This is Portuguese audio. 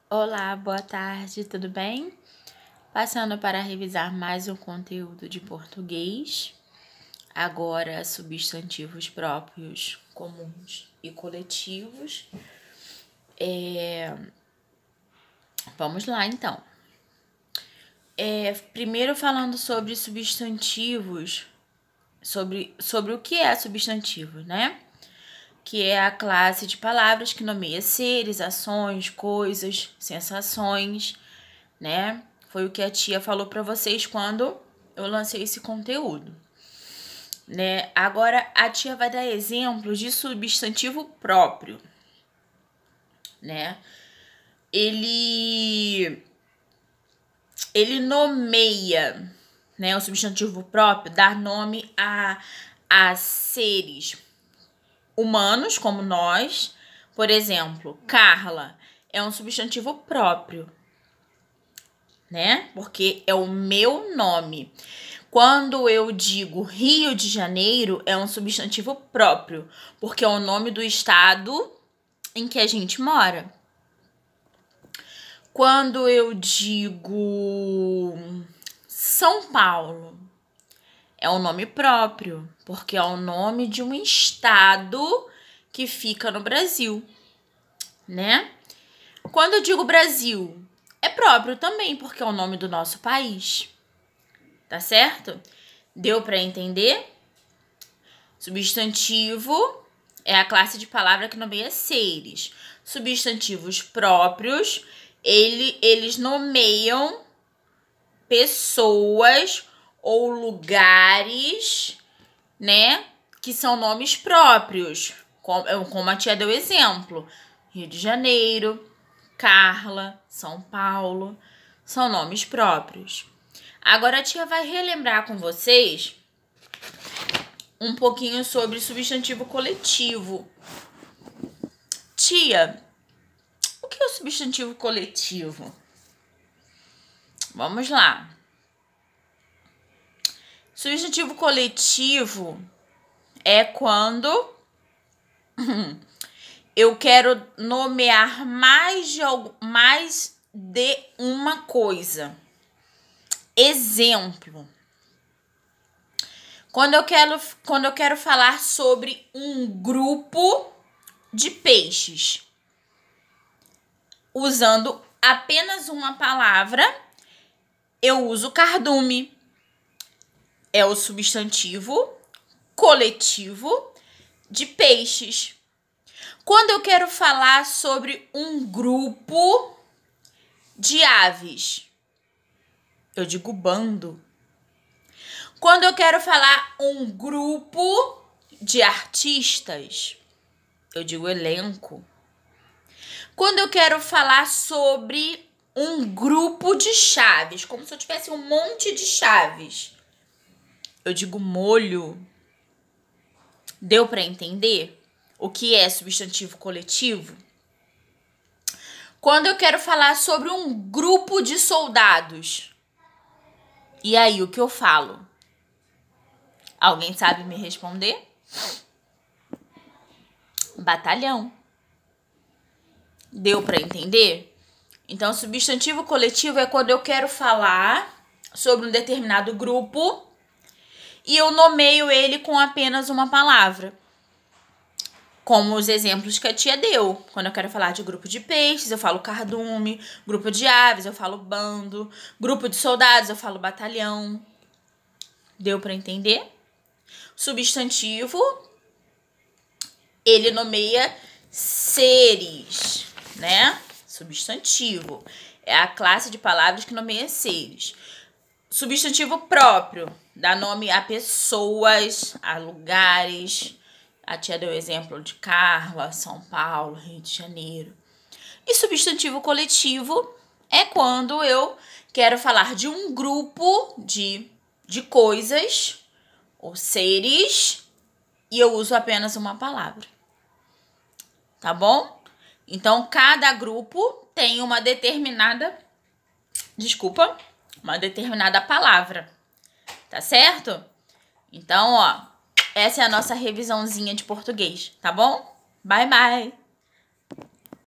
Olá, boa tarde, tudo bem? Passando para revisar mais um conteúdo de português, agora substantivos próprios, comuns e coletivos. Vamos lá, então. Primeiro falando sobre substantivos, sobre o que é substantivo, né? Que é a classe de palavras que nomeia seres, ações, coisas, sensações, né? Foi o que a tia falou para vocês quando eu lancei esse conteúdo, né? Agora a tia vai dar exemplos de substantivo próprio, né? Ele nomeia, né? O substantivo próprio dá nome a seres humanos como nós. Por exemplo, Carla é um substantivo próprio, né? Porque é o meu nome. Quando eu digo Rio de Janeiro, é um substantivo próprio, porque é o nome do estado em que a gente mora. Quando eu digo São Paulo, é um nome próprio, porque é o nome de um estado que fica no Brasil, né? Quando eu digo Brasil, é próprio também, porque é o nome do nosso país. Tá certo? Deu para entender? Substantivo é a classe de palavra que nomeia seres. Substantivos próprios, eles nomeiam pessoas ou lugares, né? Que são nomes próprios. Como a tia deu exemplo. Rio de Janeiro, Carla, São Paulo, são nomes próprios. Agora a tia vai relembrar com vocês um pouquinho sobre substantivo coletivo. Tia, o que é o substantivo coletivo? Vamos lá. Substantivo coletivo é quando eu quero nomear mais de uma coisa. Exemplo. Quando eu quero falar sobre um grupo de peixes, usando apenas uma palavra, eu uso cardume. É o substantivo coletivo de peixes. Quando eu quero falar sobre um grupo de aves, eu digo bando. Quando eu quero falar um grupo de artistas, eu digo elenco. Quando eu quero falar sobre um grupo de chaves, como se eu tivesse um monte de chaves, eu digo molho. Deu para entender o que é substantivo coletivo? Quando eu quero falar sobre um grupo de soldados, e aí, o que eu falo? Alguém sabe me responder? Batalhão. Deu para entender? Então, substantivo coletivo é quando eu quero falar sobre um determinado grupo e eu nomeio ele com apenas uma palavra. Como os exemplos que a tia deu. Quando eu quero falar de grupo de peixes, eu falo cardume. Grupo de aves, eu falo bando. Grupo de soldados, eu falo batalhão. Deu para entender? Substantivo, ele nomeia seres, né? Substantivo é a classe de palavras que nomeia seres. Substantivo próprio dá nome a pessoas, a lugares. A tia deu exemplo de Carla, São Paulo, Rio de Janeiro. E substantivo coletivo é quando eu quero falar de um grupo de coisas ou seres e eu uso apenas uma palavra. Tá bom? Então, cada grupo tem uma determinada palavra. Tá certo? Então, ó, essa é a nossa revisãozinha de português, tá bom? Bye, bye!